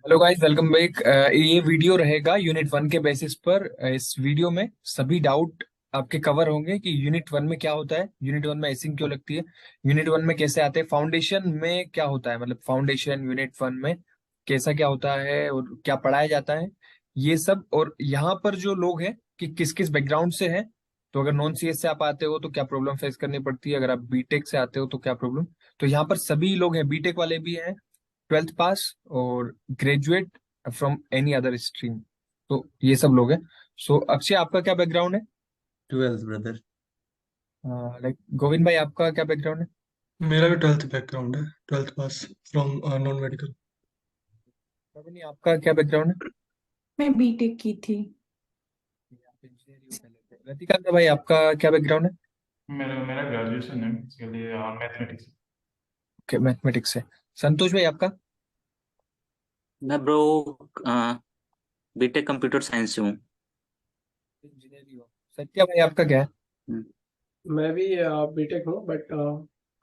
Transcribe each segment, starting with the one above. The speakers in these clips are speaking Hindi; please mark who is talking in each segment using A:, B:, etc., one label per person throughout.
A: Hello guys, welcome back. ये वीडियो रहेगा यूनिट वन के बेसिस पर। इस वीडियो में सभी डाउट आपके कवर होंगे कि यूनिट वन में क्या होता है, यूनिट वन में एसिंग क्यों लगती है, यूनिट वन में कैसे आते हैं, फाउंडेशन में क्या होता है, मतलब फाउंडेशन यूनिट वन में कैसा क्या होता है और क्या पढ़ाया जाता है, ये सब। और यहाँ पर जो लोग हैं कि किस किस बैकग्राउंड से हैं, तो अगर नॉन सीएस से आप आते हो तो क्या प्रॉब्लम फेस करनी पड़ती है, अगर आप बीटेक से आते हो तो क्या प्रॉब्लम। तो यहाँ पर सभी लोग हैं, बीटेक वाले भी हैं, ट्वेल्थ पास और graduate from any other stream. तो ये सब लोग हैं। सो अक्षय, आपका क्या बैकग्राउंड है?
B: Twelfth brother.
A: लाइक गोविंद भाई, आपका क्या बैकग्राउंड है?
B: मेरा भी ट्वेल्थ बैकग्राउंड है। Twelfth pass from non medical.
A: नहीं, आपका क्या बैकग्राउंड है?
C: मैं बीटेक की थी।
A: आप इंजीनियर ही हो पहले से। रतिकांत भाई, आपका क्या बैकग्राउंड है?
D: मेरा मेरा ग्रेजुएशन है बेसिकली मैथमेटिक्स।
A: ओके, मैथमेटिक्स से। संतोष भाई, आपका?
E: मैं ब्रो बीटेक कंप्यूटर साइंस से हूँ।
A: इंजीनियर ही हो। सत्या भाई, आपका क्या है?
E: हम्म,
F: मैं भी बीटेक हूँ but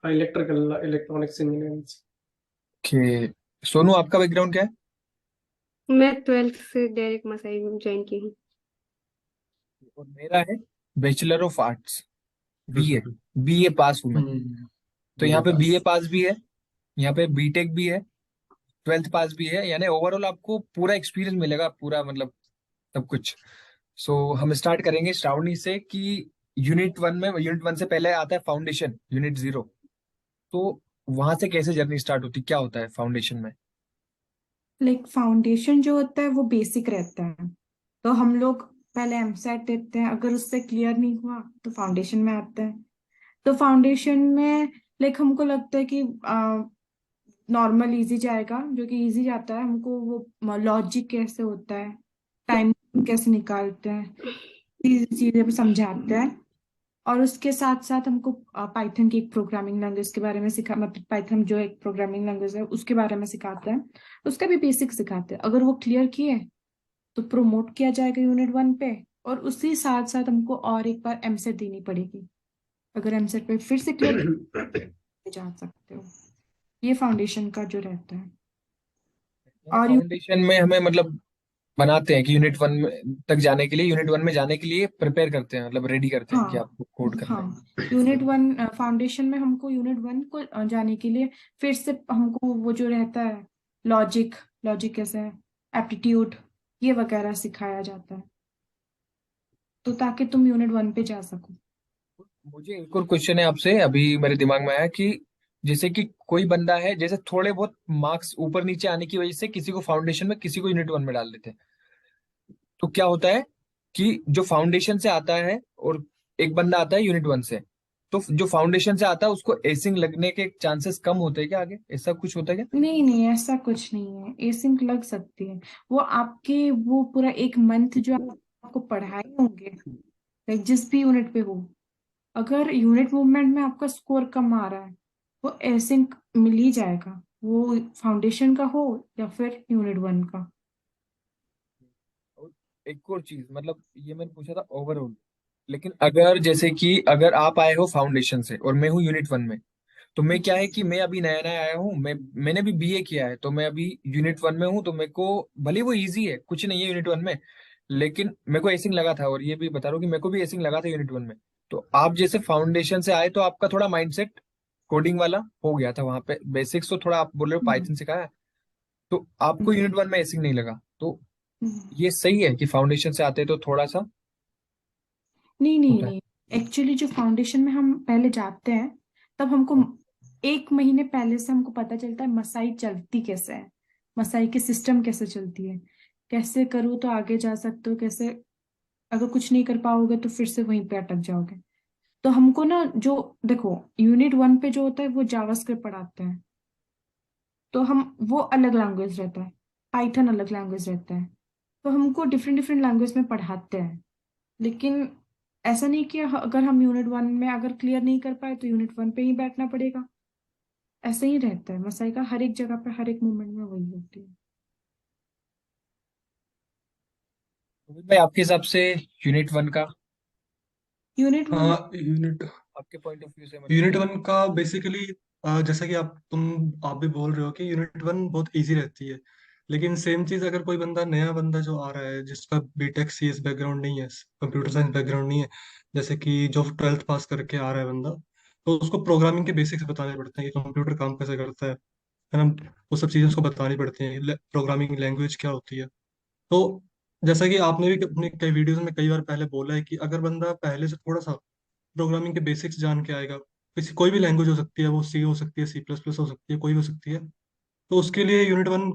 F: electrical electronics engineering.
A: Okay. Sonu, आपका बैकग्राउंड क्या है?
G: मैं ट्वेल्थ से डायरेक्ट मसाई ज्वाइन की हूँ।
A: और मेरा है बैचलर ऑफ आर्ट्स, बीए।
B: हम्म।
A: बीए पास हूँ मैं। तो
B: बीए
A: यहाँ पे बीए
B: पास।
A: पास भी है, यहाँ पे बीटेक भी है, ट्वेल्थ पास भी है, यानी ओवरऑल आपको पूरा एक्सपीरियंस मिलेगा, पूरा मतलब सब कुछ। सो हम स्टार्ट करेंगे श्रावणी से कि यूनिट वन से पहले आता है फाउंडेशन, यूनिट जीरो। तो वहां से कैसे जर्नी स्टार्ट होती, क्या होता है फाउंडेशन में?
C: लाइक फाउंडेशन जो होता है वो बेसिक रहता है। तो हम लोग पहले एमसेट देते हैं, अगर उससे क्लियर नहीं हुआ तो फाउंडेशन में आता है। तो फाउंडेशन में लाइक हमको लगता है कि नॉर्मल इजी जाएगा, जो कि इजी जाता है हमको। वो लॉजिक कैसे होता है, टाइम कैसे निकालते हैं, चीजें चीजें समझाते हैं। और उसके साथ साथ हमको पाइथन की एक प्रोग्रामिंग लैंग्वेज के बारे में सिखा, मतलब पाइथन जो एक प्रोग्रामिंग लैंग्वेज है उसके बारे में सिखाते हैं। उसका भी बेसिक सिखाते हैं। अगर वो क्लियर किए तो प्रमोट किया जाएगा यूनिट वन पे। और उसी साथ साथ हमको और एक बार एमसेट देनी पड़ेगी। अगर एमसेट पे फिर से क्लियर जा सकते हो। ये फाउंडेशन का जो रहता है। और
A: फाउंडेशन में हमें मतलब बनाते हैं कि यूनिट वन तक जाने के लिए, यूनिट वन में जाने के लिए प्रिपेयर करते हैं, मतलब रेडी करते हैं कि
C: हाँ,
A: आपको कोड करना है।
C: हाँ, यूनिट वन फाउंडेशन में हमको यूनिट वन को जाने के लिए फिर से हमको वो जो रहता है लॉजिक, लॉजिक कैसे है, एप्टीट्यूड, ये वगैरह सिखाया जाता है, तो ताकि तुम यूनिट वन पे जा सको।
A: मुझे एक और क्वेश्चन है आपसे, अभी मेरे दिमाग में आया कि जैसे कि कोई बंदा है, जैसे थोड़े बहुत मार्क्स ऊपर नीचे आने की वजह से किसी को फाउंडेशन में, किसी को यूनिट वन में डाल देते हैं। तो क्या होता है कि जो फाउंडेशन से आता है और एक बंदा आता है यूनिट वन से, तो जो फाउंडेशन से आता है उसको एसिंग लगने के चांसेस कम होते हैं क्या आगे, ऐसा कुछ होता है क्या?
C: नहीं नहीं, ऐसा कुछ नहीं है। एसिंक लग सकती है। वो आपके वो पूरा एक मंथ जो आपको पढ़ाए होंगे, लाइक जिस भी यूनिट पे हो, अगर यूनिट मूवमेंट में आपका स्कोर कम आ रहा है, वो एसिंक मिल ही जाएगा, वो फाउंडेशन का हो या फिर यूनिट वन का।
A: और एक और चीज, मतलब ये मैंने पूछा था ओवरऑल, लेकिन अगर जैसे कि अगर आप आए हो फाउंडेशन से और मैं हूँ यूनिट वन में, तो मैं क्या है कि मैं अभी नया नया आया हूँ, मैंने भी बीए किया है, तो मैं अभी यूनिट वन में हूँ, तो मेरे को भले वो इजी है, कुछ नहीं है यूनिट वन में, लेकिन मेरे को एसिंग लगा था, और ये भी बता रहा हूँ कि मेरे को भी एसिंग लगा था यूनिट वन में। तो आप जैसे फाउंडेशन से आए तो आपका थोड़ा माइंडसेट कोडिंग वाला हो गया था, वहां पे बेसिक्स तो थोड़ा आप बोल रहे हो
C: हम्म,
A: पाइथन सिखाया, तो आपको
C: हम्म,
A: यूनिट वन में एसिंग नहीं लगा, तो
C: हम्म।
A: ये सही है कि फाउंडेशन से आते तो थोड़ा सा
C: नहीं नहीं
A: होता है।
C: नहीं, एक्चुअली जो फाउंडेशन में हम पहले जाते हैं, तब हमको एक महीने पहले से हमको पता चलता है मसाई चलती कैसे है, मसाई की सिस्टम कैसे चलती है, कैसे करूँ तो आगे जा सकते हो, कैसे अगर कुछ नहीं कर पाओगे तो फिर से वहीं पे अटक जाओगे। तो हमको ना, जो देखो, यूनिट वन पे जो होता है वो जावास्क्रिप्ट पढ़ाते हैं। तो हम वो अलग लैंग्वेज रहता है, पाइथन अलग लैंग्वेज रहता है। तो हमको डिफरेंट डिफरेंट लैंग्वेज में पढ़ाते हैं। लेकिन ऐसा नहीं कि अगर हम यूनिट वन में अगर क्लियर नहीं कर पाए तो यूनिट वन पे ही बैठना पड़ेगा। ऐसा ही रहता है, मसाई का हर एक जगह पे हर एक मोमेंट में वही होती है।
A: तो भाई, आपके हिसाब से यूनिट वन का,
C: यूनिट वन,
B: हाँ, यूनिट
A: आपके पॉइंट ऑफ व्यू से मतलब
B: यूनिट
A: क्या?
B: वन का बेसिकली जैसा कि आप भी बोल रहे हो कि यूनिट वन बहुत इजी रहती है। लेकिन सेम चीज अगर कोई बंदा नया बंदा जो आ रहा है जिसका बीटेक सीएस बैकग्राउंड नहीं है, कंप्यूटर साइंस बैकग्राउंड नहीं है, जैसे कि जो 12th पास करके आ रहा है बंदा, तो उसको प्रोग्रामिंग के बेसिक्स बताने पड़ते हैं कि कंप्यूटर काम कैसे करता है ना। वो सब चीजें उसको बतानी पड़ती हैं, प्रोग्रामिंग लैंग्वेज क्या होती है। तो जैसा कि आपने भी अपने कई वीडियोस में कई बार पहले बोला है कि अगर बंदा पहले से थोड़ा सा प्रोग्रामिंग के बेसिक्स जान के आएगा, किसी कोई भी लैंग्वेज हो सकती है, वो सी हो सकती है, सी प्लस प्लस हो सकती है, कोई भी हो सकती है, तो उसके लिए यूनिट वन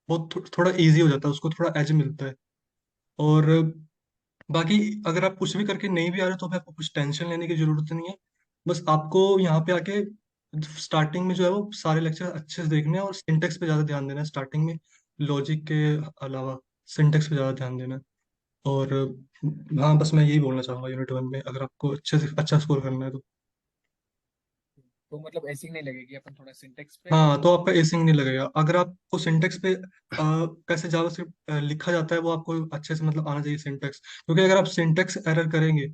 B: बहुत थोड़ा इजी हो जाता है, उसको थोड़ा एज मिलता है। और बाकी अगर आप कुछ भी करके नहीं भी आ रहे तो भी आपको कुछ टेंशन लेने की जरूरत नहीं है। बस आपको यहाँ पे आके स्टार्टिंग में जो है वो सारे लेक्चर अच्छे से देखने हैं और सिंटेक्स पे ज्यादा ध्यान देना है स्टार्टिंग में, लॉजिक के अलावा सिंटेक्स पे ज्यादा ध्यान देना है। और हाँ, बस मैं यही बोलना चाहूंगा यूनिट वन में अगर आपको अच्छे से अच्छा स्कोर करना है तो।
A: तो मतलब ऐसी नहीं लगेगी, अपन थोड़ा सिंटेक्स पे
B: हाँ,
A: और
B: तो आपका एसिंग नहीं लगेगा अगर आपको सिंटेक्स पे कैसे जावास्क्रिप्ट लिखा जाता है वो आपको अच्छे से मतलब आना चाहिए सिंटेक्स, क्योंकि अगर आप सिंटेक्स एरर करेंगे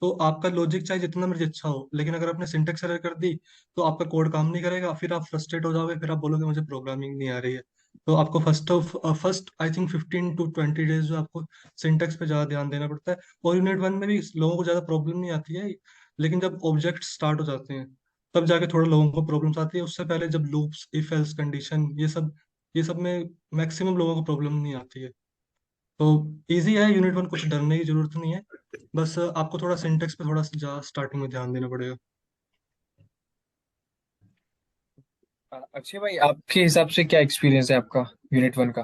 B: तो आपका लॉजिक चाहे जितना मर्जी अच्छा हो, लेकिन अगर आपने सिंटेक्स एरर कर दी तो आपका कोड काम नहीं करेगा, फिर आप फ्रस्ट्रेट हो जाओगे, फिर आप बोलोगे मुझे प्रोग्रामिंग नहीं आ रही है। तो आपको first I think 15 to 20 days जो आपको सिंटेक्स पे ज्यादा ध्यान देना पड़ता है। और यूनिट वन में भी लोगों को ज्यादा प्रॉब्लम नहीं आती है, लेकिन जब ऑब्जेक्ट स्टार्ट हो जाते हैं तब जाके थोड़ा लोगों को प्रॉब्लम्स आती है। उससे पहले जब लूप्स, इफ एल्स कंडीशन, ये सब में मैक्सिमम लोगों को प्रॉब्लम नहीं आती है। तो इजी है यूनिट वन, कुछ डरने की जरूरत नहीं है। बस आपको थोड़ा सिंटेक्स पे थोड़ा सा स्टार्टिंग में ध्यान देना पड़ेगा।
A: अक्षय भाई, आपके हिसाब से क्या एक्सपीरियंस है आपका यूनिट वन का?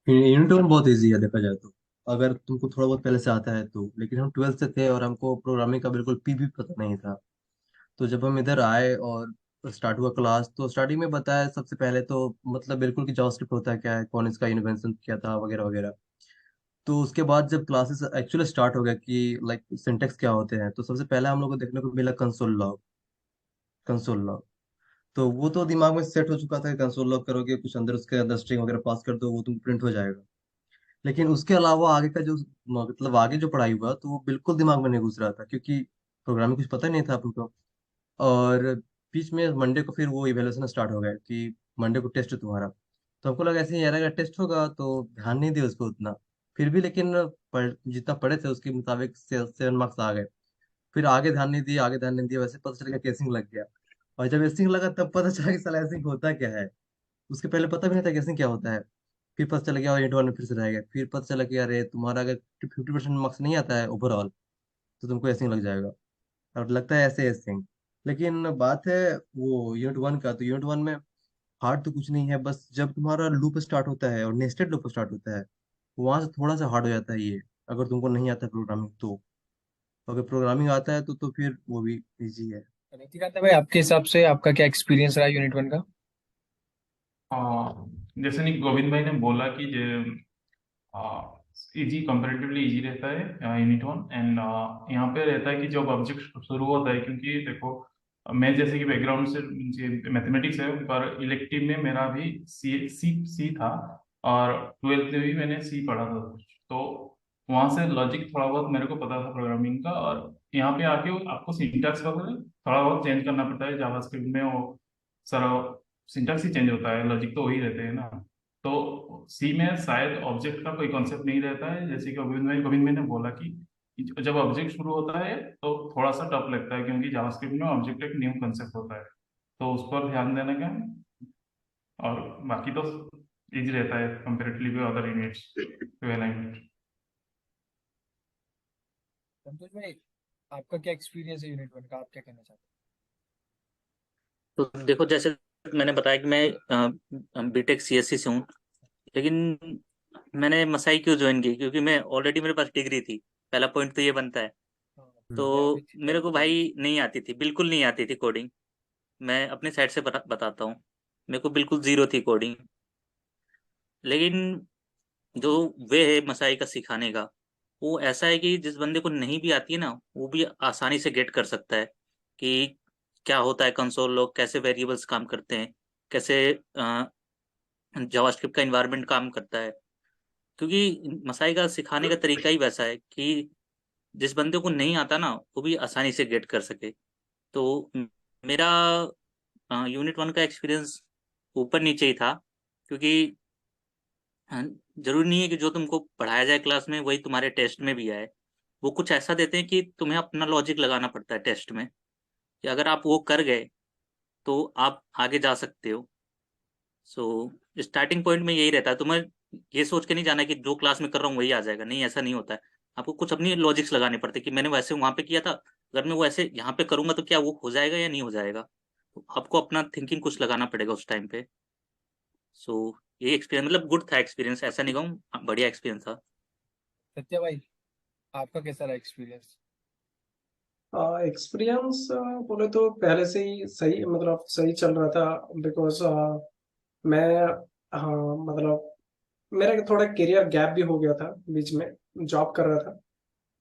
H: यूनिट वन बहुत इजी है देखा जाए तो, अगर तुमको थोड़ा बहुत पहले से आता है तो। लेकिन हम 12th से थे और हमको प्रोग्रामिंग का बिल्कुल पी भी पता नहीं था। तो जब हम इधर आए और स्टार्ट हुआ क्लास, तो स्टार्टिंग में बताया सबसे पहले तो मतलब बिल्कुल कि जावास्क्रिप्ट होता है क्या है, कौन इसका इन्वेंशन किया था, वगैरह वगैरह। तो उसके बाद जब क्लासेस एक्चुअली स्टार्ट हो गया कि लाइक सिंटेक्स क्या होते हैं, तो सबसे पहले हम लोग को देखने को मिला कंसोल लॉग। कंसोल लॉग तो वो तो दिमाग में सेट हो चुका था कि कंसोल लॉग करोगे, कुछ अंदर उसके अंदर स्ट्रिंग वगैरह पास कर दो, वो तुम प्रिंट हो जाएगा। लेकिन उसके अलावा आगे का जो मतलब आगे जो पढ़ाई हुआ तो वो बिल्कुल दिमाग में नहीं घुस रहा था, क्योंकि प्रोग्रामिंग कुछ पता नहीं था अपन को। और बीच में मंडे को फिर वो इवेल्यूशन स्टार्ट हो गया कि मंडे को टेस्ट है तुम्हारा। तो हमको लगा ऐसे ही यार, अगर टेस्ट होगा तो ध्यान नहीं दिया उसको उतना। फिर भी लेकिन जितना पढ़े थे उसके मुताबिक 7 मार्क्स आ गए। फिर आगे ध्यान नहीं दिया, आगे ध्यान नहीं दिया, वैसे पता चल गया केसिंग लग गया। और जब एसिंग लगा तब पता चला कि साला एसिंग होता क्या है। उसके पहले पता भी नहीं था कि एसिंग क्या होता है। फिर पता चला गया इंटरवल में फिर से रह गया, फिर पता चला कि अरे तुम्हारा अगर 50% मार्क्स नहीं आता है ओवरऑल तो तुमको एसिंग लग जाएगा। और लगता है ऐसे एसिंग। लेकिन बात है वो यूनिट वन का, तो यूनिट वन में हार्ड तो कुछ नहीं है, बस जब तुम्हारा लूप स्टार्ट होता है और नेस्टेड लूप स्टार्ट होता है वहां से थोड़ा सा हार्ड हो जाता है ये, अगर तुमको नहीं आता प्रोग्रामिंग तो। अगर प्रोग्रामिंग आता है तो फिर वो भी इजी है।
A: रतिकांत भाई, आपके हिसाब से आपका क्या एक्सपीरियंस रहा यूनिट वन का?
D: जैसे नहीं गोविंद भाई ने बोला कि इजी कंपैरेटिवली इजी रहता है यूनिट वन। एंड यहाँ पे रहता है कि जब ऑब्जेक्ट शुरू होता है, क्योंकि देखो मैं जैसे कि बैकग्राउंड से मैथमेटिक्स है, पर इलेक्टिव में मेरा भी सी सी सी था, और 12th में भी मैंने सी पढ़ा था कुछ। तो वहाँ से लॉजिक थोड़ा बहुत मेरे को पता था प्रोग्रामिंग का। और यहाँ पे आके आपको सिंटैक्स वगैरह थोड़ा बहुत चेंज करना पड़ता है जावास्क्रिप्ट में। वो सारा सिंटैक्स ही चेंज होता है, लॉजिक तो वही रहते हैं ना। तो सी में शायद ऑब्जेक्ट का कोई कॉन्सेप्ट नहीं रहता है, जैसे कि गोविंद भाई ने बोला कि जब ऑब्जेक्ट शुरू होता है तो थोड़ा सा टफ लगता है, क्योंकि जावास्क्रिप्ट में ऑब्जेक्ट एक न्यू कंसेप्ट होता है। तो उस पर ध्यान देने का। और बाकी तो इजी रहता है comparatively to other units when I unit.
A: Santosh भाई, आपका क्या एक्सपीरियंस है यूनिट वन का? आप क्या कहना चाहते
E: तो देखो, जैसे मैंने बताया कि मैं बीटेक सीएससी से हूँ। लेकिन मैंने मसाई क्यों ज्वाइन की, क्योंकि मैं ऑलरेडी मेरे पास डिग्री थी। पहला पॉइंट तो ये बनता है।
A: हैं? मेरा भी
E: तो
A: थी
E: मेरे
A: 12th
E: को
A: में।
E: भाई नहीं आती थी, बिल्कुल नहीं आती थी कोडिंग। मैं अपने साइड से बताता हूँ। मेरे को बिल्कुल जीरो थी कोडिंग। लेकिन जो वे है मसाई का सिखाने का, वो ऐसा है कि जिस बंदे को नहीं भी आती है ना, वो भी आसानी से गेट कर सकता है कि क्या होता है कंसोल लॉग, कैसे वेरिएबल्स काम करते हैं, कैसे जावास्क्रिप्ट का इन्वायरमेंट काम करता है। क्योंकि मसाई का सिखाने का तरीका ही वैसा है कि जिस बंदे को नहीं आता ना, वो भी आसानी से गेट कर सके। तो मेरा यूनिट वन का एक्सपीरियंस ऊपर नीचे ही था, क्योंकि हाँ, जरूरी नहीं है कि जो तुमको पढ़ाया जाए क्लास में वही तुम्हारे टेस्ट में भी आए। वो कुछ ऐसा देते हैं कि तुम्हें अपना लॉजिक लगाना पड़ता है टेस्ट में, कि अगर आप वो कर गए तो आप आगे जा सकते हो। सो स्टार्टिंग पॉइंट में यही रहता है, तुम्हें ये सोच के नहीं जाना कि जो क्लास में कर रहा हूँ वही आ जाएगा, नहीं ऐसा नहीं होता है। आपको कुछ अपनी लॉजिक्स लगाने पड़ते हैं कि मैंने वैसे वहां पे किया था, अगर मैं वैसे यहाँ पे करूंगा तो क्या वो हो जाएगा या नहीं हो जाएगा। तो आपको अपना थिंकिंग कुछ लगाना पड़ेगा उस टाइम पे। सो ये एक्सपीरियंस मतलब गुड था एक्सपीरियंस, ऐसा नहीं कहूँ, बढ़िया एक्सपीरियंस था।
A: सत्या भाई, आपका कैसा रहा एक्सपीरियंस?
F: एक्सपीरियंस बोले तो पहले से ही सही, मतलब सही चल रहा था। बिकॉज मैं, हाँ मतलब मेरा थोड़ा करियर गैप भी हो गया था बीच में, जॉब कर रहा था।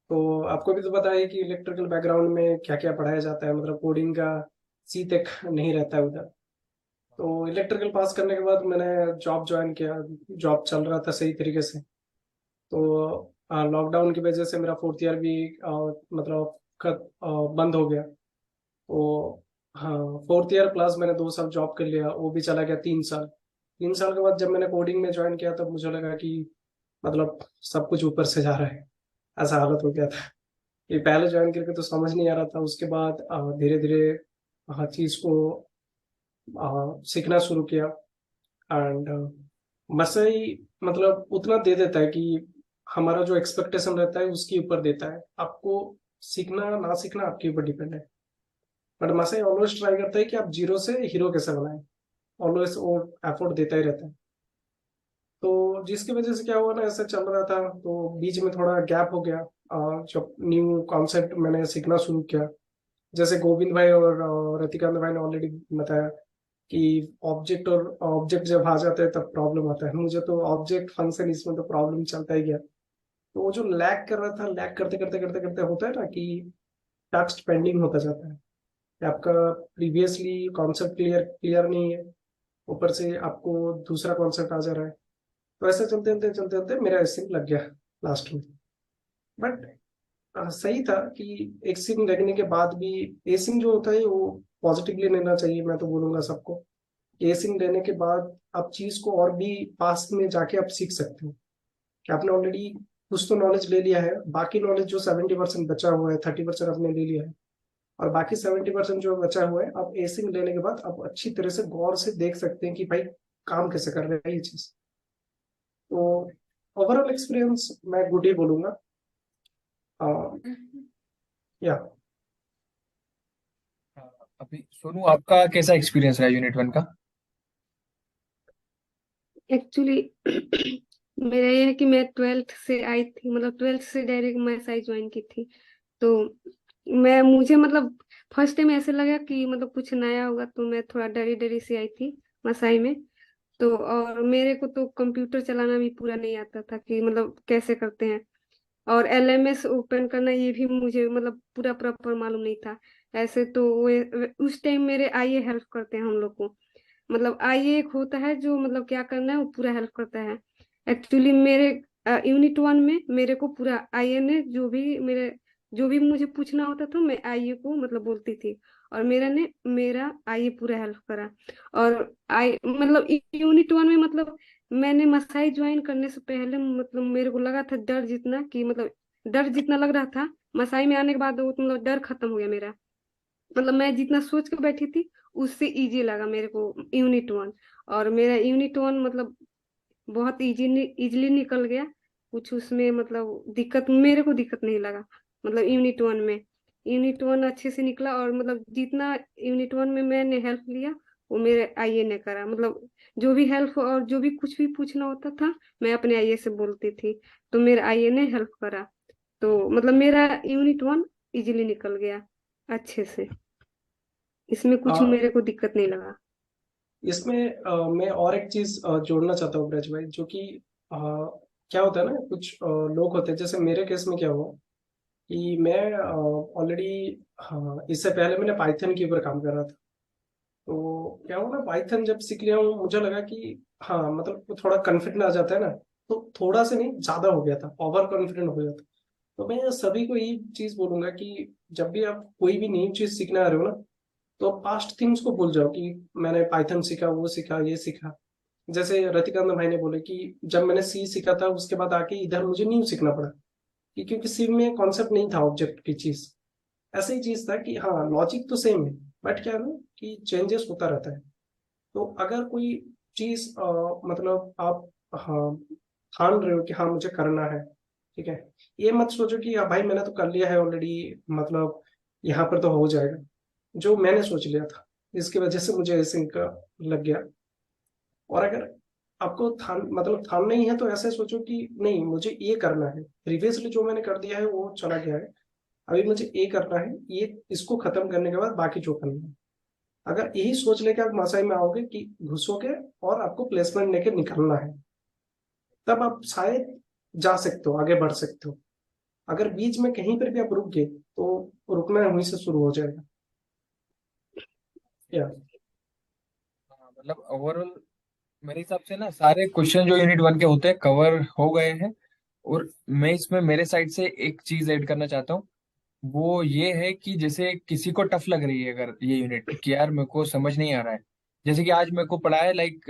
F: तो आपको भी तो पता है कि इलेक्ट्रिकल बैकग्राउंड में क्या क्या पढ़ाया जाता है, मतलब कोडिंग का सी तक नहीं रहता है उधर। तो इलेक्ट्रिकल पास करने के बाद मैंने जॉब ज्वाइन किया। जॉब चल रहा था सही तरीके से। तो लॉकडाउन की वजह से मेरा फोर्थ ईयर भी मतलब बंद हो गया। तो हाँ, फोर्थ ईयर प्लस मैंने 2 साल जॉब कर लिया, वो भी चला गया 3 साल। 3 साल के बाद जब मैंने कोडिंग में ज्वाइन किया तब मुझे लगा कि मतलब सब कुछ ऊपर से जा रहा है, ऐसा हालत हो गया था। ये पहले ज्वाइन करके तो समझ नहीं आ रहा था, उसके बाद धीरे धीरे हर चीज को सीखना शुरू किया। एंड मसई मतलब उतना दे देता है कि हमारा जो एक्सपेक्टेशन रहता है उसके ऊपर देता है। आपको सीखना ना सीखना आपके ऊपर डिपेंड है। बट मसई ऑलवेज ट्राई करता है कि आप जीरो से हीरो कैसे बनाए, ऑलवेज वो एफर्ट देता ही रहता है। तो जिसकी वजह से क्या हुआ ना, ऐसे चल रहा था तो बीच में थोड़ा गैप हो गया। जब न्यू कॉन्सेप्ट मैंने सीखना शुरू किया, जैसे गोविंद भाई और रतिकांत भाई ने ऑलरेडी बताया कि ऑब्जेक्ट और ऑब्जेक्ट जब आ जाते हैं तब प्रॉब्लम आता है। मुझे तो ऑब्जेक्ट फंक्शन इसमें तो प्रॉब्लम चलता ही गया। तो वो जो लैग कर रहा था, लैग करते करते करते करते होता है ना कि टेक्स्ट पेंडिंग होता जाता है कि आपका प्रीवियसली कॉन्सेप्ट क्लियर क्लियर नहीं है, ऊपर से आपको दूसरा कॉन्सेप्ट आ जा रहा है। तो ऐसे चलते चलते चलते चलते मेरा एसिंग लग गया लास्ट में। बट सही था कि एसिंग लगने के बाद भी, एसिंग जो होता है वो पॉजिटिवली लेना चाहिए, मैं तो बोलूंगा सबको। एसिंग लेने के बाद आप चीज को और भी पास में जाके आप सीख सकते हो कि आपने ऑलरेडी कुछ तो नॉलेज ले लिया है। बाकी नॉलेज जो 70% बचा हुआ है, 30% आपने ले लिया है, और बाकी 70% जो बचा हुआ है आप एसिंग लेने के बाद आप अच्छी तरह से गौर से देख सकते हैं कि भाई काम कैसे कर रहे हैं ये चीज। तो ओवरऑल एक्सपीरियंस मैं गुड ही बोलूंगा। या
A: अभी सोनू, आपका कैसा एक्सपीरियंस रहा यूनिट 1 का?
G: एक्चुअली मेरा ये है कि मैं 12th से आई थी, मतलब 12th से डायरेक्ट मैं साई ज्वाइन की थी। तो मुझे मतलब फर्स्ट टाइम ऐसे लगा कि मतलब कुछ नया होगा, तो मैं थोड़ा डरी डरी से आई थी मसाई में। तो और मेरे को तो कंप्यूटर चलाना भी पूरा नहीं आता था कि मतलब कैसे करते हैं, और एलएमएस ओपन करना ये भी मुझे मतलब पूरा प्रॉपर मालूम नहीं था। ऐसे तो उस टाइम मेरे आईए हेल्प करते हैं हम लोग को। मतलब आईए एक होता है जो मतलब क्या करना है वो पूरा हेल्प करता है। एक्चुअली मेरे यूनिट 1 में मेरे को पूरा आईए ने जो भी मुझे पूछना होता था मैं आईए को मतलब बोलती थी, और मेरा आईए पूरा हेल्प करा। और आई मतलब यूनिट 1 में मतलब मैंने मसाई ज्वाइन करने से पहले मतलब मेरे को लगा था डर जितना, कि मतलब डर जितना लग रहा था, मसाई में आने के बाद वो मतलब डर खत्म हो गया मेरा। मतलब मैं जितना सोच के बैठी थी उससे इजी लगा मेरे को यूनिट 1। और मेरा यूनिट 1 मतलब बहुत इजीली निकल गया। कुछ उसमें मतलब दिक्कत, मेरे को दिक्कत नहीं लगा। मतलब यूनिट 1 अच्छे से निकला, और मतलब जितना यूनिट 1 में मैंने हेल्प लिया वो मेरे आईए ने करा। मतलब जो भी हेल्प और जो भी कुछ भी पूछना होता था मैं अपने आईए से बोलती थी, तो मेरे आईए ने हेल्प करा। तो मतलब मेरा यूनिट 1 इजीली निकल गया अच्छे से। इसमें कुछ मेरे को दिक्कत नहीं लगा।
F: इसमें मैं और एक चीज जोड़ना चाहता हूँ ब्रज भाई, जो कि क्या होता है ना, कुछ लोग होते हैं, जैसे मेरे केस में क्या हुआ कि मैं ऑलरेडी, हाँ इससे पहले मैंने पाइथन के ऊपर काम कर रहा था। तो क्या हुआ ना, पाइथन जब सीख लिया हूँ मुझे लगा कि हाँ मतलब थोड़ा कॉन्फिडेंट आ जाता है ना। तो थोड़ा से नहीं, ज्यादा हो गया था, ओवर कॉन्फिडेंट हो गया था। तो मैं सभी को यही चीज बोलूंगा कि जब भी आप कोई भी नई चीज सीखने आ रहे हो ना, तो पास्ट थिंग्स को भूल जाओ कि मैंने पाइथन सीखा, वो सीखा, ये सीखा। जैसे रतिकांत भाई ने बोले कि जब मैंने सी सीखा था उसके बाद आके इधर मुझे न्यू सीखना पड़ा, कि क्योंकि सी में कॉन्सेप्ट नहीं था ऑब्जेक्ट की चीज। ऐसे ही चीज था कि हाँ लॉजिक तो सेम है, बट क्या है ना कि चेंजेस होता रहता है। तो अगर कोई चीज मतलब आप, हाँ, ठान रहे हो कि हाँ मुझे करना है, ठीक है, ये मत सोचो कि हाँ भाई मैंने तो कर लिया है ऑलरेडी, मतलब यहाँ पर तो हो जाएगा। जो मैंने सोच लिया था इसकी वजह से मुझे ऐसे का लग गया। और अगर आपको ठानना ही है तो ऐसे सोचो कि नहीं मुझे ये करना है, प्रीवियसली जो मैंने कर दिया है वो चला गया है, अभी मुझे ये करना है, ये इसको खत्म करने के बाद बाकी जो करना है। अगर यही सोच लेके आप मासाई में आओगे कि घुसोगे और आपको प्लेसमेंट लेके निकलना है, तब आप शायद जा सकते हो, आगे बढ़ सकते हो। अगर बीच में कहीं पर भी आप रुक गए तो रुकना वहीं से शुरू हो जाएगा। या
A: हाँ, मतलब ओवरऑल मेरे हिसाब से ना सारे क्वेश्चन जो यूनिट वन के होते हैं कवर हो गए हैं। और मैं इसमें मेरे साइड से एक चीज ऐड करना चाहता हूँ, वो ये है कि जैसे किसी को टफ लग रही है अगर ये यूनिट कि यार मेरे को समझ नहीं आ रहा है, जैसे कि आज मेरे को पढ़ा है लाइक,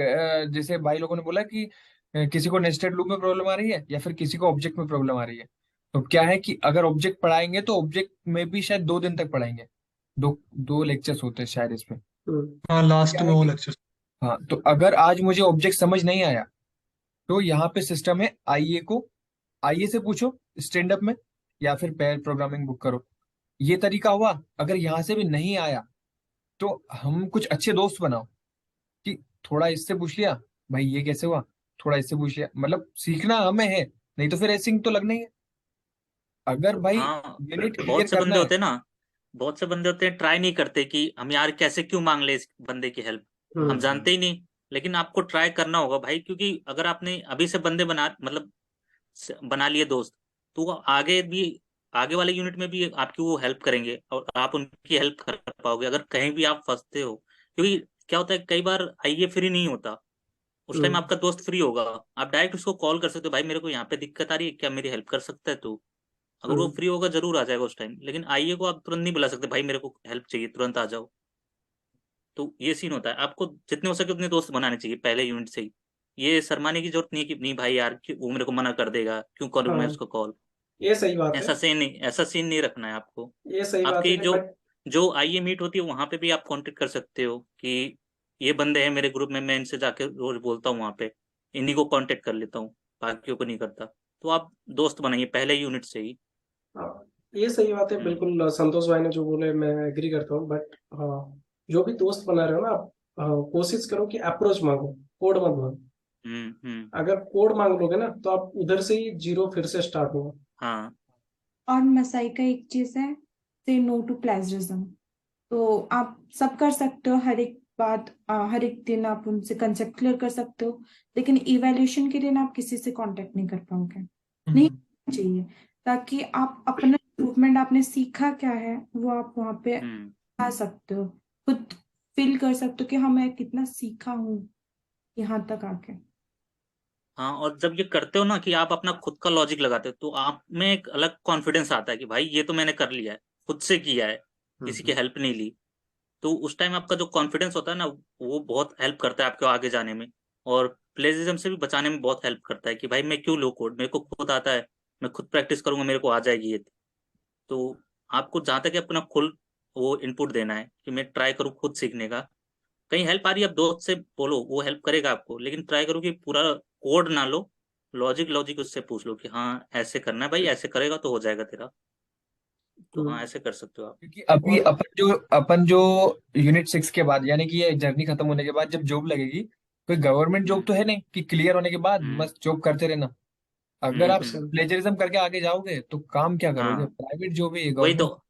A: जैसे भाई लोगों ने बोला कि किसी को नेस्टेड लूप में प्रॉब्लम आ रही है या फिर किसी को ऑब्जेक्ट में प्रॉब्लम आ रही है। तो क्या है कि अगर ऑब्जेक्ट पढ़ाएंगे तो ऑब्जेक्ट में भी शायद 2 दिन तक पढ़ाएंगे, दो दो लेक्चर्स होते हैं शायद इसमें।
B: हाँ, लास्ट
A: क्या
B: में
A: है
B: वो
A: कि
B: लेक्चर।
A: हाँ, तो अगर आज मुझे ऑब्जेक्ट समझ नहीं आया तो यहाँ पे सिस्टम है, आईए से पूछो स्टैंड अप में, या फिर पेयर प्रोग्रामिंग बुक करो। ये तरीका हुआ। अगर यहाँ से भी नहीं आया तो हम कुछ अच्छे दोस्त बनाओ कि थोड़ा इससे पूछ लिया, भाई ये कैसे हुआ, थोड़ा इससे पूछ लिया, मतलब सीखना हमें है, नहीं तो फिर एसिंग तो लगना ही है। अगर भाई
E: हाँ,
A: यूनिट क्लियर
E: बहुत से
A: करना
E: बंदे
A: है।
E: होते हैं ना, बहुत से बंदे होते हैं ट्राई नहीं करते कि हम यार कैसे क्यों मांग ले इस बंदे की हेल्प, हम
F: हम्म
E: जानते ही नहीं। लेकिन आपको ट्राई करना होगा भाई, क्योंकि अगर आपने अभी से बंदे बना लिए दोस्त, तो वो आगे भी, आगे वाले यूनिट में भी आपकी वो हेल्प करेंगे और आप उनकी हेल्प कर पाओगे अगर कहीं भी आप फंसते हो। क्योंकि क्या होता है, कई बार आइए फ्री नहीं होता, उस टाइम
F: हम्म
E: आपका दोस्त फ्री होगा, आप डायरेक्ट उसको कॉल कर सकते हो, भाई मेरे को यहाँ पे दिक्कत आ रही है, क्या मेरी हेल्प कर सकता है तू। अगर वो
F: हम्म
E: फ्री होगा जरूर आ जाएगा उस टाइम। लेकिन आइए को आप तुरंत नहीं बुला सकते, भाई मेरे को हेल्प चाहिए तुरंत आ जाओ। तो ये सीन होता है, आपको जितने हो सके उतने दोस्त बनाने चाहिए पहले यूनिट से ही। ये शर्माने की जरूरत नहीं है कि नहीं भाई यार वो मेरे को मना कर देगा, क्यों करूँ मैं
F: हाँ,
E: उसको कॉल।
F: ये सही बात है।
E: ऐसा सीन नहीं रखना है आपको।
F: ये सही बात
E: आपकी
F: है
E: जो
F: बट
E: जो आईए मीट होती है वहां पे भी आप कांटेक्ट कर सकते हो कि ये बंदे हैं मेरे ग्रुप में, मैं इनसे जाके रोज बोलता हूँ वहां पे, इन्हीं को कांटेक्ट कर लेता हूँ, बाकियों को नहीं करता। तो आप दोस्त बनाइए पहले यूनिट से ही।
F: हाँ, ये सही बात है
E: हम्म।
F: बिल्कुल। संतोष भाई ने जो बोले मैं एग्री करता हूँ, बट हाँ, जो भी दोस्त बना रहे हो ना आप, कोशिश करो कि अप्रोच मांगो, कोड मत मांगो।
E: हम्म।
F: अगर कोड मांग लोगे ना तो आप उधर से ही जीरो फिर से स्टार्ट होगा।
E: हाँ।
C: और मसाई का एक चीज है, से नो टू प्लेजरिज्म। तो आप सब कर सकते हो, हर एक बात हर एक दिन आप उनसे कंसेप्ट क्लियर कर सकते हो, लेकिन इवैल्यूएशन के दिन आप किसी से कांटेक्ट नहीं कर पाओगे, नहीं चाहिए, ताकि आप अपना इम्प्रूवमेंट, आपने सीखा क्या है वो आप वहां पे
E: हम्म।
C: आ सकते हो, खुद फील कर सकते हो कि हाँ मैं कितना सीखा हूँ यहाँ तक आके।
E: हाँ, और जब ये करते हो ना कि आप अपना खुद का लॉजिक लगाते हो, तो आप में एक अलग कॉन्फिडेंस आता है कि भाई ये तो मैंने कर लिया है, खुद से किया है, किसी की
F: हम्म
E: हेल्प नहीं ली। तो उस टाइम आपका जो कॉन्फिडेंस होता है ना, वो बहुत हेल्प करता है आपको आगे जाने में। और प्लेजिज्म से भी बचाने में बहुत हेल्प करता है कि भाई मैं क्यों लो कोड, मेरे को खुद आता है, मैं खुद प्रैक्टिस करूंगा, मेरे को आ जाएगी ये। तो आपको जहाँ तक है अपना खुद वो इनपुट देना है कि मैं ट्राई करूँ खुद सीखने का। कहीं हेल्प आ रही है, आप दोस्त से बोलो, वो हेल्प करेगा आपको, लेकिन ट्राई करो कि पूरा कोड ना लो, लॉजिक लॉजिक उससे पूछ लो कि हाँ ऐसे करना है भाई, ऐसे करेगा तो हो जाएगा तेरा। तो हाँ,
F: हम्म।
E: ऐसे कर सकते हो आप।
A: क्योंकि अभी
F: और
A: अपन जो यूनिट 6 के बाद, यानी कि ये जर्नी खत्म होने के बाद जब जॉब लगेगी, कोई गवर्नमेंट जॉब
E: हम्म।
A: तो है नहीं कि क्लियर होने के बाद
E: हम्म।
A: मस्त जॉब करते रहना। अगर आप
E: हम्म।
A: प्लेजरिज्म करके आगे जाओगे तो काम क्या करोगे,
E: हाँ,
A: प्राइवेट जॉब है ये,
E: वही तो।
A: गवर्नमेंट।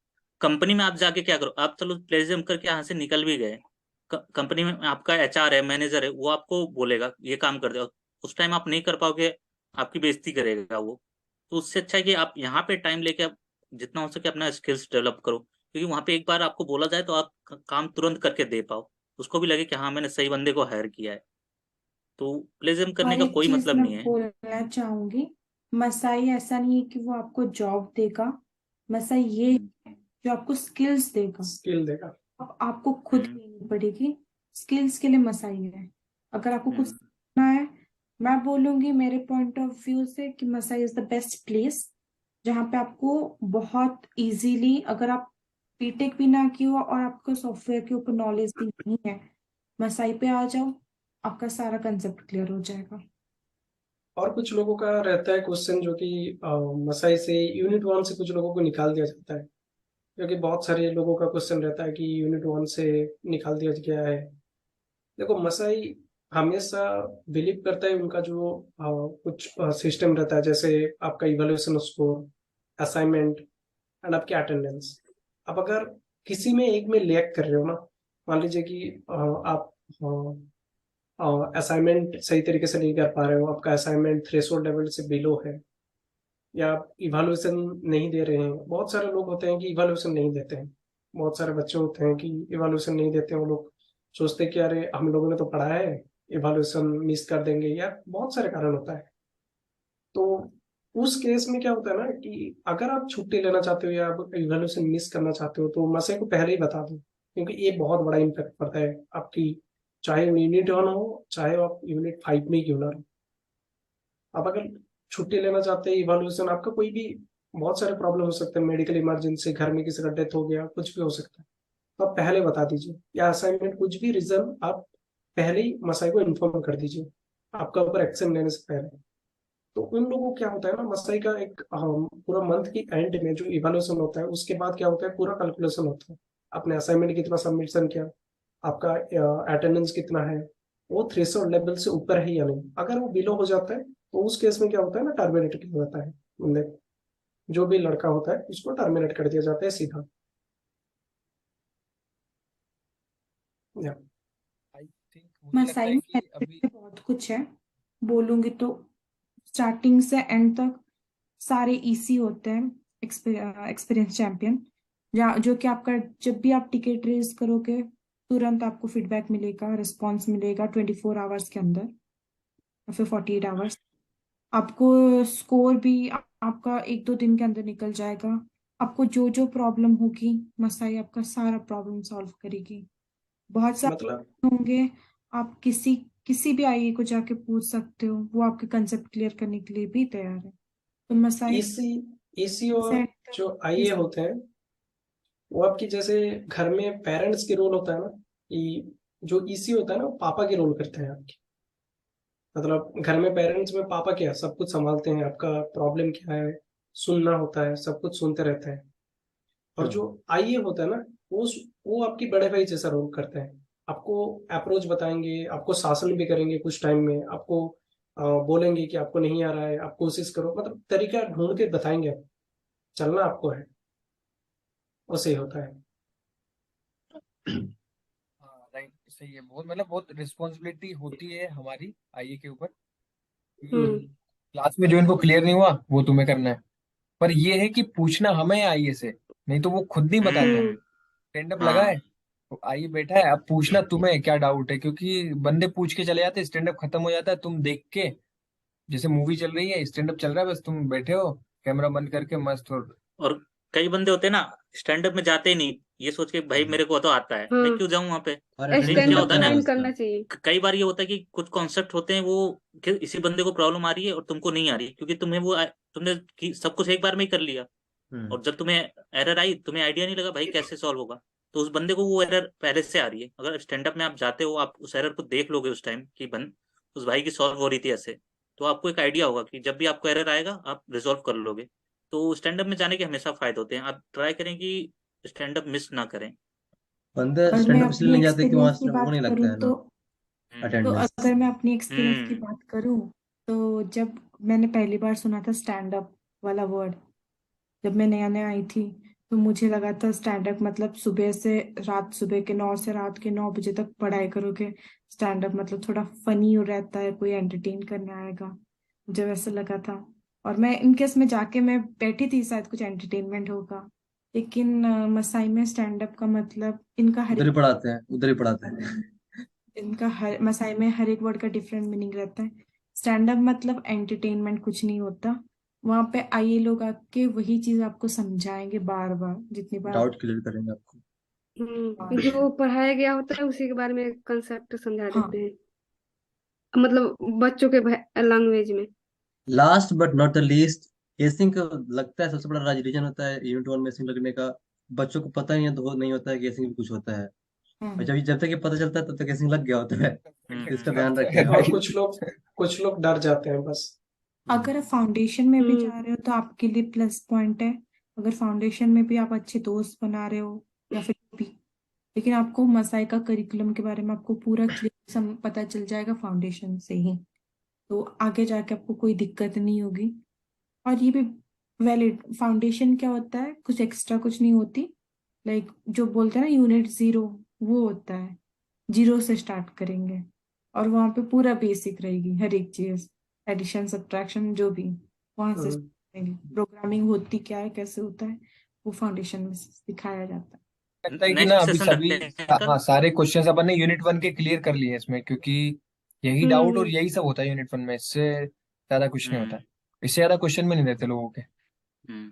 E: कंपनी में आप जाके क्या करो, आप चलो प्लेजरिज्म करके यहाँ से निकल भी गए, कंपनी में आपका एचआर है, मैनेजर है, वो आपको बोलेगा ये काम कर दो, उस टाइम आप नहीं कर पाओगे, आपकी बेइज्जती करेगा वो। तो उससे अच्छा है कि आप यहाँ पे टाइम लेके आप जितना हो सके अपना स्किल्स डेवलप करो, क्योंकि वहां पे एक बार आपको बोला जाए तो आप काम तुरंत करके दे पाओ, उसको भी लगे कि हाँ मैंने सही बंदे को हायर किया है। तो प्लेजरिज्म करने
C: और
E: का
C: एक
E: कोई
C: चीज
E: मतलब
C: मैं
E: नहीं है।
C: बोलना चाहूंगी, मसाई ऐसा नहीं है कि वो आपको जॉब देगा, मसाई ये
E: हम्म।
C: है जो आपको स्किल्स देगा।
F: स्किल देगा।
C: अब आपको खुद
E: हम्म।
C: लेनी पड़ेगी, स्किल्स के लिए मसाई है। अगर आपको कुछ
E: हम्म।
C: ना है, मैं बोलूंगी मेरे पॉइंट ऑफ व्यू से कि Masai is the best place जहाँ पे आपको बहुत इजीली, अगर आप बीटेक भी ना किए हो और आपको सॉफ्टवेयर के ऊपर नॉलेज भी नहीं है, मसाई पे आ जाओ, आपका सारा कंसेप्ट क्लियर हो जाएगा।
F: और कुछ लोगों का रहता है क्वेश्चन जो कि मसाई से यूनिट वन से कुछ लोगों को निकाल दिया जाता है, क्योंकि बहुत सारे लोगों का क्वेश्चन रहता है कि यूनिट वन से निकाल दिया गया है। देखो मसाई हमेशा बिलीव करता है उनका जो कुछ सिस्टम रहता है, जैसे आपका इवैल्यूएशन स्कोर, असाइनमेंट एंड आपकी अटेंडेंस। अब अगर किसी में एक में लैग कर रहे हो ना, मान लीजिए कि आप असाइनमेंट सही तरीके से नहीं कर पा रहे हो, आपका असाइनमेंट थ्रेशोल्ड लेवल से बिलो है, या आप इवैल्यूएशन नहीं दे रहे हैं। बहुत सारे लोग होते हैं कि इवैल्यूएशन नहीं देते हैं, बहुत सारे बच्चे होते हैं कि इवैल्यूएशन नहीं देते हैं। वो लोग सोचते हैं कि अरे हम लोगों ने तो पढ़ा है, इवैल्यूएशन मिस कर देंगे, या बहुत सारे कारण होता है। तो उस केस में क्या होता है ना कि अगर आप छुट्टी लेना चाहते हो या आप इवैल्यूएशन मिस करना चाहते हो तो मसे को पहले ही बता दो, क्योंकि ये बहुत बड़ा इम्पैक्ट पड़ता है आपकी, चाहे वो यूनिट वन हो चाहे आप यूनिट फाइव में क्यों ना रहो। आप अगर छुट्टी लेना चाहते हैं, इवैल्यूएशन आपका कोई भी, बहुत सारे प्रॉब्लम हो सकते हैं, मेडिकल इमरजेंसी, घर में किसी का डेथ हो गया, कुछ भी हो सकता है, तो आप पहले बता दीजिए, या असाइनमेंट कुछ भी रीजन आप पहले ही मसाई को इन्फॉर्म कर दीजिए आपका ऊपर एक्शन लेने से पहले। तो उन लोगों को क्या होता है ना, मसाई का एक पूरा मंथ की एंड में जो इवैल्यूएशन होता है उसके बाद क्या होता है, पूरा कैलकुलेशन होता है, आपने असाइनमेंट कितना सबमिशन किया, आपका अटेंडेंस कितना है, वो थ्रेशोल्ड लेवल से ऊपर है या नहीं। अगर वो बिलो हो जाता है तो उस केस में क्या होता है ना, टर्मिनेट किया जाता है बंदे को। जो भी लड़का होता है उसको टर्मिनेट कर दिया जाता है सीधा। या
A: आई थिंक मुझे लगता
C: मसाई
A: है
C: में
A: कि
C: benefit
A: अभी
C: भी बहुत कुछ है, बोलूंगी तो स्टार्टिंग से एंड तक सारे इसी होते हैं। एक्सपीरियंस चैंपियन, जहाँ जो कि आपका जब भी आप टिकट रेज करोगे तुरंत आपको फीडबैक मिलेगा, रिस्पॉन्स मिलेगा 24 आवर्स के अंदर या फिर 48 आवर्स। आपको स्कोर भी आपका 1-2 दिन के अंदर निकल जाएगा। आपको जो जो प्रॉब्लम होगी मसाई आपका सारा प्रॉब्लम सॉल्व करेगी। बहुत सारे
F: मतलब
C: होंगे, आप किसी किसी भी आईए को जाके पूछ सकते हो, वो आपके कंसेप्ट क्लियर करने के लिए भी तैयार है। तो मसाई
F: ईसी ईसी
C: से
F: और जो आईए होते हैं वो आपकी, जैसे घर में पेरेंट्स की रोल होता है ना, कि जो ईसी होता है ना वो पापा की रोल करते हैं आपकी। मतलब घर में पेरेंट्स में पापा क्या सब कुछ संभालते हैं, आपका प्रॉब्लम क्या है सुनना होता है, सब कुछ सुनते रहते हैं। और जो आईए होता है ना, वो वो आपकी बड़े भाई जैसा रोल करते हैं। आपको अप्रोच बताएंगे, आपको शासन भी करेंगे, कुछ टाइम में आपको बोलेंगे कि आपको नहीं आ रहा है, आप कोशिश करो, मतलब तरीका ढूंढ के बताएंगे आप, चलना आपको है, वैसे ही होता है।
A: हाँ राइट, सही है। बहुत मतलब बहुत रिस्पॉन्सिबिलिटी होती है हमारी आईए के ऊपर कि
G: हम्म
A: क्लास में जो इनको क्लियर नहीं हुआ वो तुम्हें करना है। पर ये है कि पूछना हमें है आईए से, नहीं तो वो खुद नहीं बताते हैं।
G: हम्म
A: स्टैंड अप लगा है
E: हाँ
A: तो आईए बैठा है, अब पूछना तुम्हें क्या डाउट है, क्योंकि बंदे पूछ के चले जाते हैं, स्टैंड अप खत्म हो जाता है, तुम देख के जैसे मूवी चल रही है, स्टैंड अप चल रहा है, बस तुम बैठे हो कैमरा बंद करके मस्त हो।
E: और कई बंदे होते हैं ना, स्टैंड अप में जाते ही नहीं, ये सोच के भाई मेरे को तो आता है, मैं
G: हाँ,
E: क्यों जाऊं वहां पे।
H: और
E: लेकिन
H: अटेंडेंस में
E: क्या
G: स्टैंड अप
E: होता है
H: लगता है
E: ना,
H: ना
G: ज्वाइन
H: उसका।
G: करना चाहिए।
E: कई बार ये होता है कि कुछ कॉन्सेप्ट होते हैं वो कि इसी बंदे को प्रॉब्लम आ रही है और तुमको नहीं आ रही, क्योंकि तुम्हें वो तुमने सब कुछ एक बार में ही कर लिया।
H: हम्म
E: और जब तुम्हें एरर आई, तुम्हें आइडिया नहीं लगा भाई कैसे सॉल्व होगा, तो उस बंदे को वो एरर पहले से आ रही है। अगर स्टैंड अप में आप जाते हो, आप उस एरर को देख लोगे उस टाइम कि उस भाई की सॉल्व हो रही थी ऐसे, तो आपको एक आइडिया होगा कि जब भी आपको एरर आएगा आप रिजॉल्व कर लोगे। तो स्टैंड अप में जाने के हमेशा फायदे होते हैं, आप ट्राई करें कि स्टैंड अप मिस ना करें।
H: बंदे
C: और मैं
H: स्टैंड अप इसलिए
C: अपनी
H: नहीं जाते कि वहां
C: एक्सपीरियंस की
H: वो
C: बात
H: नहीं लगता
C: करूँ
H: है ना,
E: हम्म
C: तो
H: अटेंडेंस।
C: अगर मैं अपनी एक्सपीरियंस की
E: हम्म
C: बात करूँ तो जब मैंने पहली बार सुना था स्टैंड अप वाला वर्ड, जब मैं नया नया आई थी, तो मुझे लगा था स्टैंड अप मतलब सुबह के 9 से रात के 9 बजे तक पढ़ाई करोगे। स्टैंड अप मतलब थोड़ा फनी रहता है, कोई एंटरटेन करने आएगा, मुझे वैसा लगा था। और मैं इनकेस में जाके मैं बैठी थी शायद कुछ एंटरटेनमेंट होगा, लेकिन मसाई में स्टैंड अप का मतलब इनका हर
H: उधर ही
C: एक
H: पढ़ाते हैं, उधर ही पढ़ाते हैं।
C: इनका हर मसाई में हर एक वर्ड का डिफरेंट मीनिंग रहता है। स्टैंड अप मतलब एंटरटेनमेंट कुछ नहीं होता, वहां पे आइए लोग आके वही चीज आपको समझाएंगे बार बार, जितनी बार आप।
H: डाउट क्लियर करेंगे आपको।
C: हाँ
G: जो पढ़ाया गया होता है उसी के बारे में कंसेप्ट समझा
C: हाँ,
G: देते हैं। मतलब बच्चों के लैंग्वेज में।
H: Last but not the least, एसिंग का लगता है सबसे बड़ा रीजन होता है यूनिट वन में एसिंग लगने का। बच्चों को पता नहीं होता है कि एसिंग भी कुछ होता है। और जब जब तक ये पता चलता है तब तक एसिंग लग गया होता है। तो इसका ध्यान रखें
F: और
H: आप।
F: कुछ लोग डर जाते हैं बस।
C: अगर आप फाउंडेशन में भी
G: हम्म
C: जा रहे हो तो आपके लिए प्लस पॉइंट है। अगर फाउंडेशन में भी आप अच्छे दोस्त बना रहे हो या फिर भी, लेकिन आपको मसाई का करिकुलम के बारे में आपको पूरा क्लियर पता चल जाएगा फाउंडेशन से ही, तो आगे जाके आपको कोई दिक्कत नहीं होगी। और ये भी वैलिड, फाउंडेशन क्या होता है, कुछ एक्स्ट्रा कुछ नहीं होती। लाइक जो बोलते हैं ना यूनिट 0, वो होता है 0 से स्टार्ट करेंगे और वहां पे पूरा बेसिक रहेगी, हर एक चीज, एडिशन सब्ट्रैक्शन जो भी वहां से
F: हम्म,
C: प्रोग्रामिंग होती क्या है, कैसे होता है, वो फाउंडेशन में सिखाया जाता है।
A: लगता है कि ना
E: नेक्स्ट
A: अभी
E: सेशन
A: सभी
E: रखते हैं कल।
A: हाँ सारे क्वेश्चंस अपन ने यूनिट वन के क्लियर कर लिए हैं इसमें, क्योंकि यही डाउट और
G: हम्म
A: यही सब होता है यूनिट वन में, इससे ज्यादा कुछ नहीं होता
E: हम्म
A: है। इससे ज्यादा क्वेश्चन में नहीं रहते लोगों के।
E: हम्म